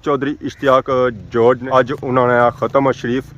Chaudhary Ishtiyaq George ने अज उन्होंने खत्म शरीफ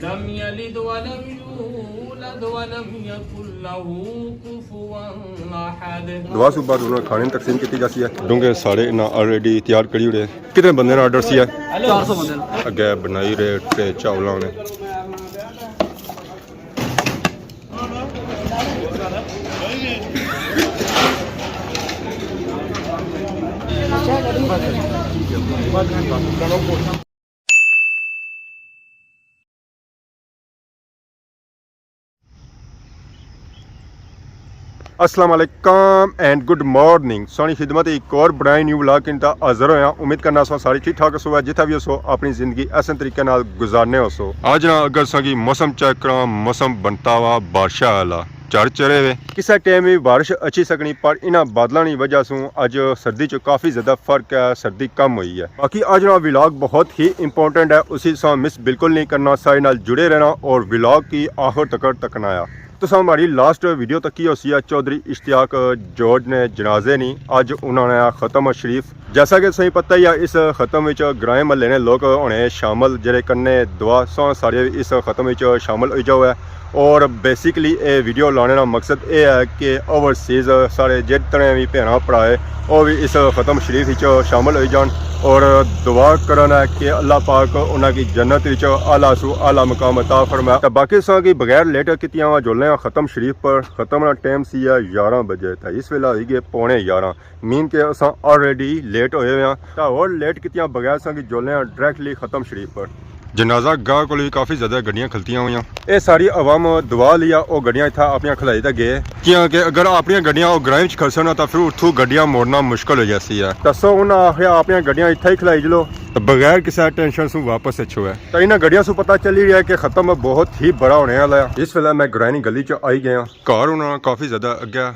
लम यलिद वलम यूलद वलम यकुल लहू कुफुवन अहद। दुआ सुबह बाद उन्होंने खाने तकसीम की जाती है। डूंगे सारे ना ऑलरेडी तैयार करी हुए कितने बंदे ने ऑर्डर सी है 400 बंदे अगे बनाई रहे ते चावलों ने अस्सलाम वालेकुम एंड गुड मॉर्निंग सोनी खिदमत एक और ब्रांड न्यू व्लॉग इंता हाजिर होया। उम्मीद करना सो सारी ठीक ठाक सो जिथा भी हो अपनी जिंदगी ऐसे तरीके नाल गुजारने हो सो। आज ना अगर सगी मौसम चेक करा मौसम बनता हुआ बारिश वाला चढ़ चढ़े हुए किसी टाइम भी बारिश अच्छी सकनी पर इन्होंने बादलों की वजह से अज सर्दी च काफ़ी ज़्यादा फर्क है, सर्दी कम हुई है। बाकी आज ना व्लॉग बहुत ही इंपॉर्टेंट है, उसी से मिस बिल्कुल नहीं करना, सारे नाल जुड़े रहना और व्लॉग की आखिर तक तकनाया। तो हमारी लास्ट वीडियो तक की होसी है चौधरी इश्तियाक जॉर्ज ने जनाजे नहीं अज उन्होंने खत्म शरीफ जैसा कि सही पता ही है इस खत्म में ग्रां महल्ले ने लोग होने शामिल जेरे कन्ने दुआ सौ सारे इस खत्म में शामिल हो जाओ है। और बेसिकली ये वीडियो लाने का मकसद ये है कि ओवरसीज़ सारे जितने भी भैन भरा है वो भी इस खत्म शरीफ शामिल हो जान और दुआ करना है कि अल्लाह पाक उन्होंने जन्नत आला सू आला मकाम अता फरमाए। तो बाकी सा की बगैर लेट कितियां जुलने खत्म शरीफ पर खत्म का टाइम सी 11 बजे तो इस वेला हो गए 11:15 मीन के अस ऑलरेडी लेट होए हुए हैं और लेट कितियां बगैर सा की जुलने डायरैक्टली खत्म शरीफ पर जनाजा गाह को काफ़ी ज़्यादा गड्डियां खलतियां हुई। ये सारी अवाम दुआ लिया वो गड्डियां इतना अपन खलाई तक गए क्योंकि अगर अपन गड्डियां ग्रां खलसन तो फिर उतों गड्डियां मोड़ना मुश्किल हो जाती है। दसो उन्हें आखिया अपन गड्डियां इतना ही खलाई चलो तो बगैर किसी टेंशन से वापस अच्छो है। तो इन्होंने गड्डियों से पता चल ही रहा है कि खत्म बहुत ही बड़ा होने वाला है। इस वेला मैं ग्रां गली च आई गया घर उन्होंने काफ़ी ज़्यादा अगे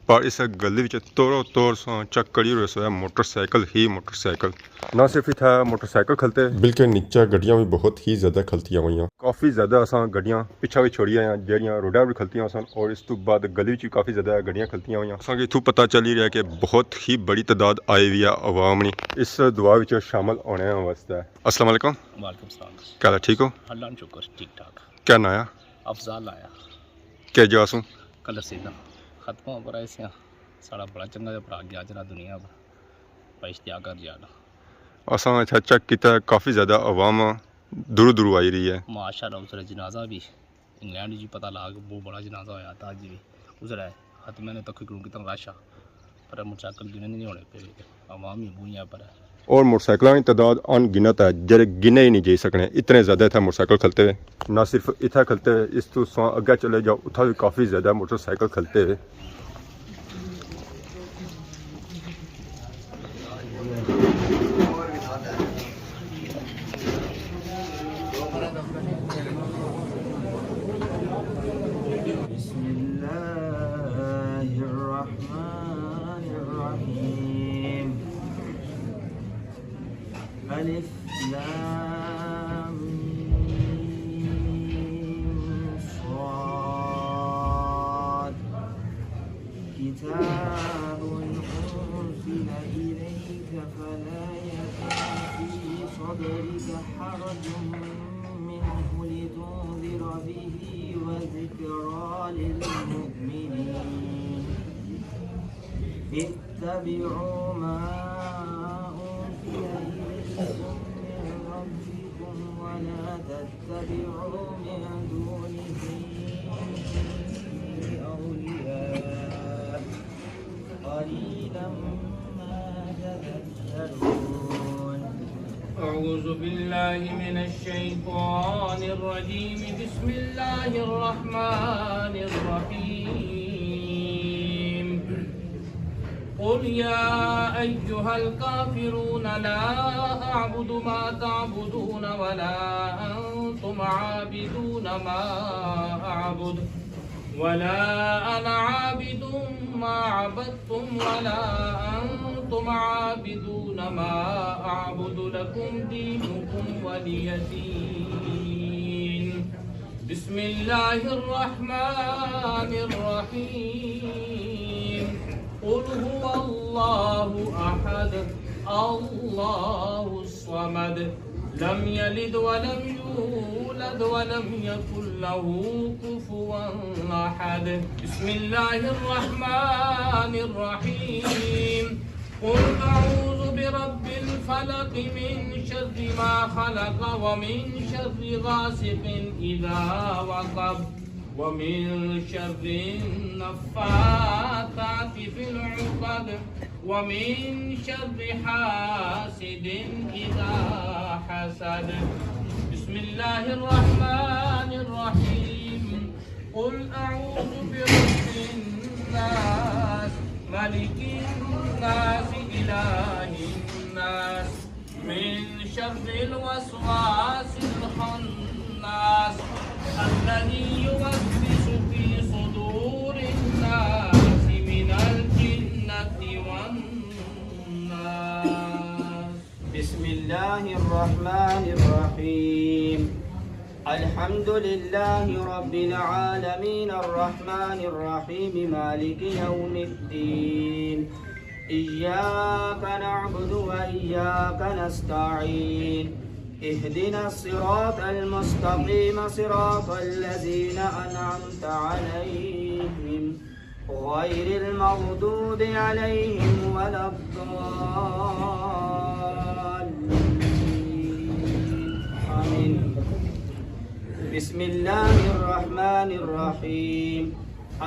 पर इस गली तोड़ो तोड़ चक कड़ी रहा है मोटरसाइकिल ही मोटरसाइकिल ना सिर्फ इतना मोटरसाइकिल खलते बल्कि नीचे गड्डियां भी बहुत ही ज़्यादा खलतियां हुई। काफ़ी ज़्यादा असा गड्डियां पिछा भी छोड़िया जड़ियाँ रोडा भी खलतियां सन और इस तो बाद गली च काफ़ी ज़्यादा गड्डियां खलतियां हुई। असा इतों पता चल ही रहा है कि बहुत ही बड़ी तादाद आई हुई है अवाम ने इस दुआ में शामिल होने वास्ते। अस्सलाम वालेकुम। वालेकुम सलाम। क्या ठीक हो? अल्लाह शुक्र ठीक ठाक। क्या नाया? अफजाल आया क्या जासूँ कलर सीधा खत्म हो रहा है साड़ा बड़ा चंगा जो भरा गया जना दुनिया पर इश्तियाक कर जाना असा अच्छा चेक किया काफ़ी ज़्यादा अवाम दूर दूर आई रही है। माशाअल्लाह उसरा जनाजा भी इंग्लैंड जी पता लगा बहुत बड़ा जनाजा होया था अज भी उसरा खत्म मैंने तक कितना राशा पर मोटरसाइकिल गिने नहीं होने पे अवाम ही बुइयाँ पर है और मोटरसाइकिलों की तादाद अनगिनत है जरे गिने ही नहीं जा सकने इतने ज़्यादा इतना मोटरसाइकिल खलते हुए। ना सिर्फ इतना खलते हुए इस तो अगे चले जाओ उतना भी काफ़ी ज़्यादा मोटरसाइकिल खलते हुए। अलिफ लाम मीम साद किताबुन उनज़िला इलैका फला यकुन फी सदरिका हरजुम मिन्हु लितुंज़िरा बिही व ज़िक्रा लिलमुमिनीन इत्तबि'ू मा ولا تتبعوا من دونه أولياء قليلا ما تذكرون. أعوذ بالله من الشيطان الرجيم بسم الله الرحمن الرحيم قل يا أيها الكافرون لا أعبد ما تعبدون ولا أنتم عابدون ما أعبد ولا أنا عابد ما عبدتم ولا أنتم أنتم عابدون ما أعبد لكم دينكم ولي دين. بسم الله الرحمن الرحيم. قل هو الله أحد الله الصمد لم يلد ولم يولد ولم يكن له كفوا أحد. بسم الله الرحمن الرحيم. قل أعوذ برب الفلق من شر ما خلق ومن شر غاسق إذا وقب ومن شر النفاثات في العقد ومن شر حاسد إذا حسد. بسم الله الرحمن الرحيم. قل أعوذ برب الناس ملك الناس إله الناس من شر الوسواس الخناس الذي يوسوس في صدور الناس من الجنة والناس. بسم الله الرحمن الرحيم. الحمد لله رب العالمين الرحمن الرحيم مالك يوم الدين. إياك نعبد وإياك نستعين. اهدنا الصراط المستقيم صراط الذين أنعمت عليهم غير المغضوب عليهم ولا الضالين. آمين. بسم الله الرحمن الرحيم.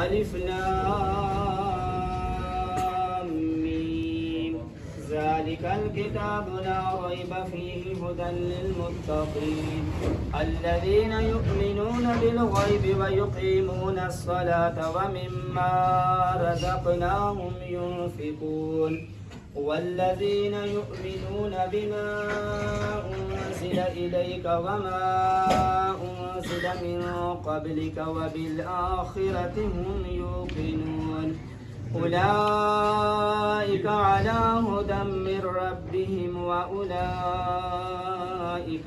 ألف لام ميم. ذلك الكتاب لا ريب فيه هدى للمتقين الذين يؤمنون بالغيب ويقيمون الصلاة ومما رزقناهم ينفقون والذين يؤمنون بما أنزل إليك وما أنزل من قبلك وبالآخرة هم يوقنون أولئك على هدى من ربهم وأولئك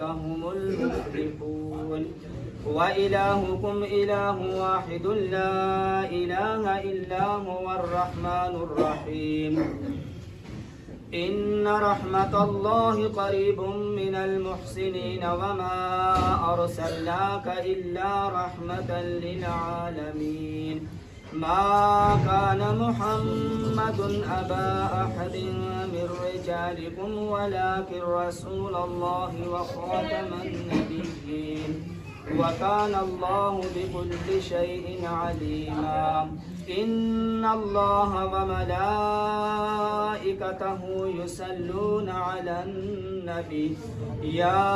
هم المفلحون. وإلهكم إله واحد لا إله إلا هو الرحمن الرحيم. إن رحمة الله قريب من المحسنين وما أرسلناك إلا رحمة للعالمين. ما كان محمد أبا أحد من رجالكم ولكن رسول الله وخاتم النبيين وكان الله بكل شيء عليما. إن الله وملائكته يصلون على النبي يا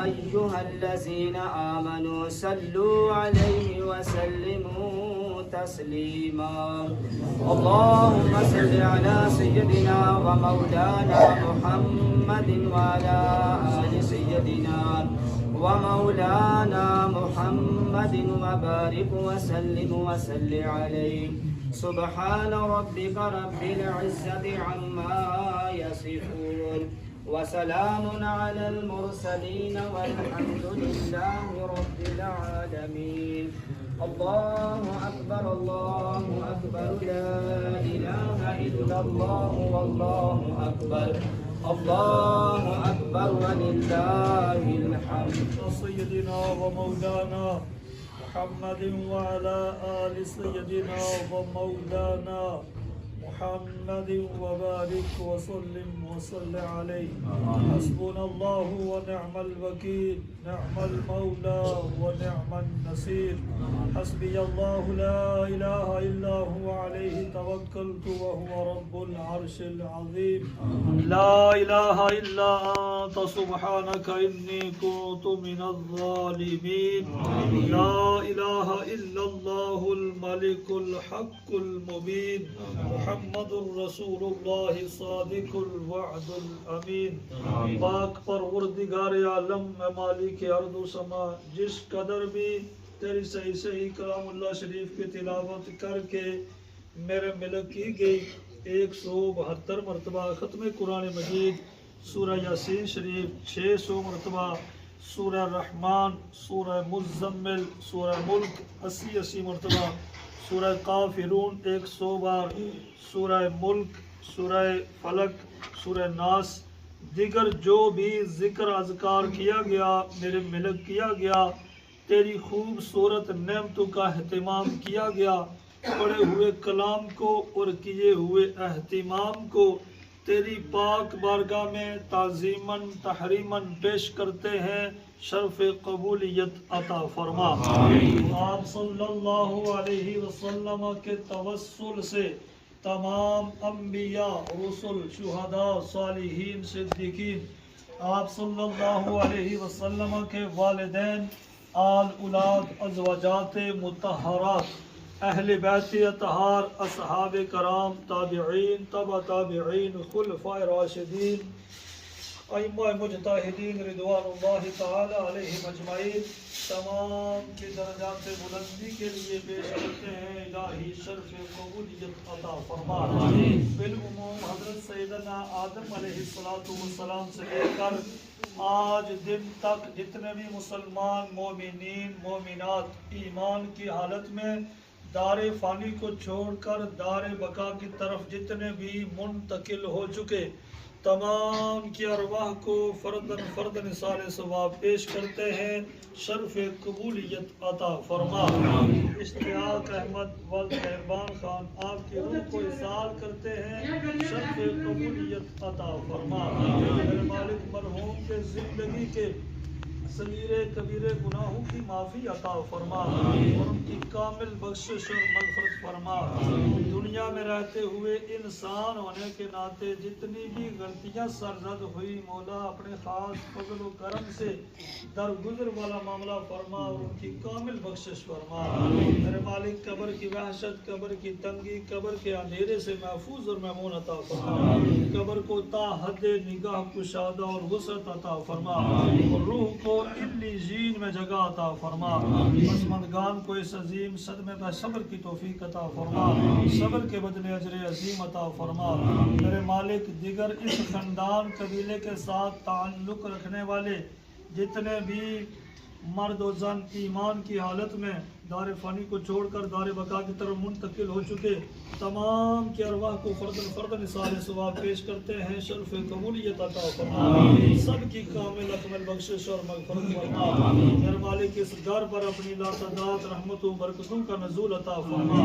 أيها الذين آمنوا صلوا عليه وسلموا تسليما. اللهم صل على سيدنا ومولانا محمد وعلى آل سيدنا ومولانا محمد وبارك وسلم وسل عليه. سبحان ربك رب العزة عما يصفون وسلام على المرسلين والحمد لله رب العالمين. الله أكبر الله أكبر لا إله إلا الله والله أكبر الله أكبر ولله الحمد. سيدنا ومولانا محمد وعلى آل سيدنا ومولانا محمد وبارك وسلم وصل عليه. حسبنا الله ونعم الوكيل نعم المولى ونعم النصير. حسبي الله لا إله إلا هو عليه توكلت وهو رب العرش العظيم. لا إله إلا أنت سبحانك إني كنت من الظالمين. لا إله إلا الله الملك الحق المبين. محمد رسول الله صادق الوعد الأمين. पाक परवरदिगार आलम मालिक अर्द समा जिस कदर भी तेरी सही सही कलामुल्लाह शरीफ की तिलावत करके मेरे मिलक की गई 172 मरतबा, ख़त्म कुरान मजीद सूरह यासीन शरीफ 600 मरतबा, सूरह रहमान, सूरह मुज़म्मिल, सूरह मुल्क 80 मरतबा, सूरह काफिरून 100 बार, सूरह मुल्क, सूरह फलक, सूरह नास, दिगर जो भी ज़िक्र अज़कार किया गया मेरे मिलक किया गया, तेरी खूबसूरत नेमतों का अहतमाम किया गया, पढ़े हुए कलाम को और किए हुए अहतमाम को तेरी पाक बारगाह में ताज़ीमन तहरीमन पेश करते हैं, शर्फ कबूलियत अता फरमा। आप सल्लल्लाहु अलैहि वसल्लम के तवस्सुल से तमाम अम्बिया, रसूल, शुहदा, सालिहीन, सिद्दीकीन, आप सल्लल्लाहु अलैहि वसल्लम के वालिदैन, आल औलाद, अज़वाजात मुतहहरात, अहले बैत अतहार, असहाब कराम, ताबिईन, तबा ताबिईन, खुलफाए राशिदीन, अइम्मा मुजतहिदीन रिदवानुल्लाहि ताला अलैहिम अजमाइन, तमाम के दर्जात बुलंदी के लिए पेश करते हैं इलाही शर्फ कबूलियत अता फरमा। बिलउमूम हज़रत सैयदना आदम अलैहिस्सलातु वस्सलाम से लेकर आज दिन तक जितने भी मुसलमान मोमिनीन मोमिनात ईमान की हालत में दारे फ़ानी को छोड़कर दारे बका की तरफ जितने भी मुंतकिल हो चुके तमाम की अरवाह को फ़र्दन फ़र्दन सारे सवाब पेश करते हैं, शर्फ कबूलियत अता फरमा। इश्तियाक अहमद वल मेहरबान खान आपकी रूह को इसाल करते हैं, शर्फ कबूलियत अता फरमा। मेरे मालिक मरहूम के ज़िंदगी के सगीरे कबीरे गुनाहों की माफ़ी अता फरमा और उनकी कामिल बख्शिश और मग़फ़िरत फरमा। दुनिया में रहते हुए इंसान होने के नाते जितनी भी गलतियाँ सरज़द हुई मौला अपने ख़ास फज़ल व करम से दरगुज़र वाला मामला फरमा और उनकी कामिल बख्शिश फरमा। मेरे मालिक कब्र की वहशत, कब्र की तंगी, कब्र के अंधेरे से महफूज और महमून अता फरमा। कब्र को ता हद निगाह कुशादा और वसअत अता फरमा और रूह को इल्लीजीन में जगह अता फरमा। पसमंदगान को इस अजीम सदमे में सब्र की तौफीक अता फरमा, सब्र के बदले अजर अजीम अता फरमा। मेरे मालिक दिगर इस ख़ानदान कबीले के साथ ताल्लुक़ रखने वाले जितने भी मर्द और जन ईमान की हालत में दार फ़ानी को छोड़कर दार बका की तरफ मुंतकिल हो चुके तमाम के अरवाह को फ़र्दन फ़र्दन सारे सवाब पेश करते हैं, शर्फ कबूलियत अता फरमा, सब की कामिल अकमल बख्शिश और मग़फ़िरत फरमा। मेरे मालिक इस घर पर अपनी लातदात रहमतों बरकतों का नज़ूल अता फरमा,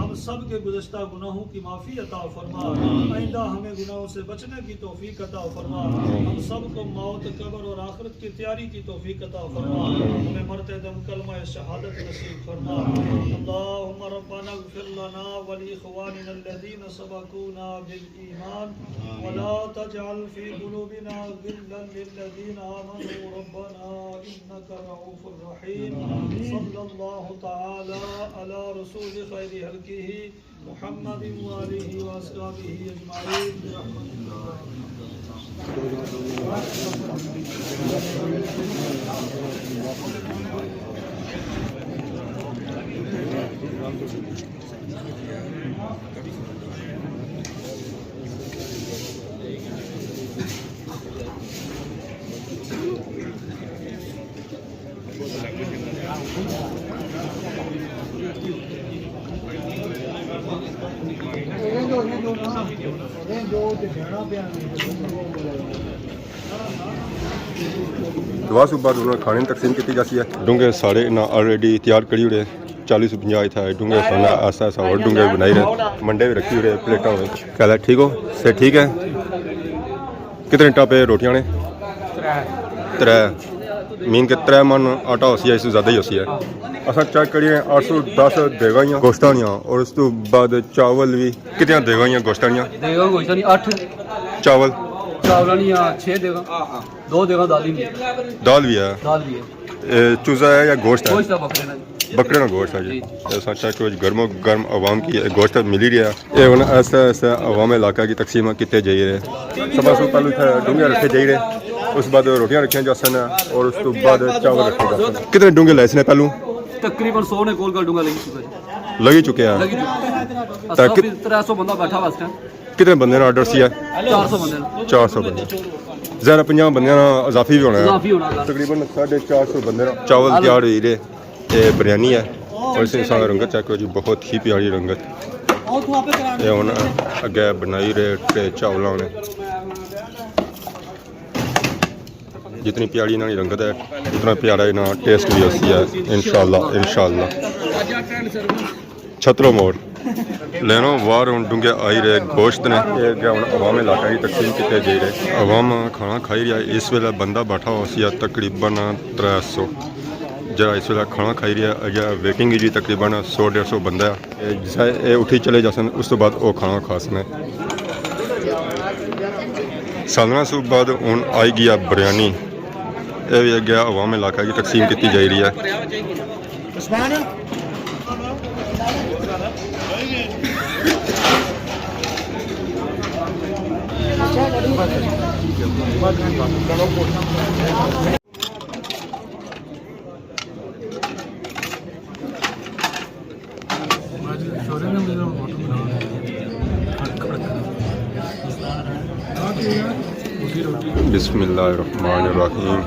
हम सब के गुज़श्ता गुनाहों की माफ़ी अता फरमा, आइंदा हमें गुनाहों से बचने की तौफ़ीक अता फरमा, हम सब को मौत कब्र और आखिरत की तैयारी की तौफ़ीक अता फरमा, हमें मरते दम कलमा शहादत नसीब फरमा। अल्लाहुम्मा रब्बना इग़फिर लना व लिइख़वानिना अल्लज़ीना सबक़ूना बिल ईमान व ला तजअल फ़ी क़ुलूबिना ग़िल्लन लिल्लज़ीना आमनू रब्बना इन्नका रऊफ़ुर रहीम। सल्लल्लाहु तआला अला रसूलि ख़ैरि हल्क़िही मुहम्मदिन व आलिहि व अस्हाबिही अजमाईन बिरहमतिका। दुआ सुबह उन्होंने खाने तकसीम की जाती है। डूंगे सारे ना ऑलरेडी तैयार करी हुए 40-50 था डूंगे खाना ऐसा ऐसा और डूंगे बनाई रहे मंडे भी रखी हुए प्लेटा में। कहला ठीक हो से ठीक है। कितने टापे रोटियां ने? त्रै मीन के 3 मन आटा होसी है, इससे ज़्यादा ही होसी है। असा चेक करिए 810 देगाइयाँ गोश्तानियाँ और उस तो बाद चावल भी कितने देगाइयाँ गोश्तानियाँ? देगा गोश्तानी 8 चावल चावलानियाँ 6 देगा 2 देगा दाल भी है। चूज़ा है या गोश्त है? बकरे का गोश्त है जी। ऐसा चेक गर्मो गर्म आवाम की गोश्त मिल ही रहा है। ये ऐसा ऐसा आवाम इलाका की तकसीम कितने जाइए सब पहलू डूंगे रखे जाइए, उस बाद रोटियां रखियां जा सन और उस तो बाद चावल रखे जा सन। कितने डूंगे लाए इसने पहलू? तकरीबन 100 ने कोल का डूंगा लगी चुके हैं। 300 बंदा बैठा वास्ते कितने बंदे ने ऑर्डर किया 400 बंदे 400 बंदे ज़रा 50 बंदे ना इजाफी भी होना है काफी होना था तकरीबन 450 बंदे ना चावल तैयार हुई रे ये बिरयानी है और इस इंसान रंगत चेक करो जी बहुत ही प्यारी रंगत ये हुन अगे बनाई रे ते चावलों ने जितनी प्यारी इन्होंने रंगत है उतना प्यारा इन्होंने टेस्ट भी होती है इंशाल्लाह इंशाल्लाह छतरो मोड़ लेनो वार हुन डूंगे आई रहे गोश्त ने ये हुन अवाम इलाका की तकसीम किए जा रहे अवाम खाना खाई रहा है इस वेले बंदा बैठा हो सी तकरीबन 300 जरा इस वेले खाना खाई रहा है अगर वेटिंग जी तकरीबन 100-150 बंदा है जिसे उठी चले जासन उस तो बाद वो खाना खा सने सालना सूब बाद हुन आई गया बिरयानी ये भी अगे अवाम इलाका की तकसीम की जा रही है बिस्मिल्लाहिर्रहमानिर्रहीम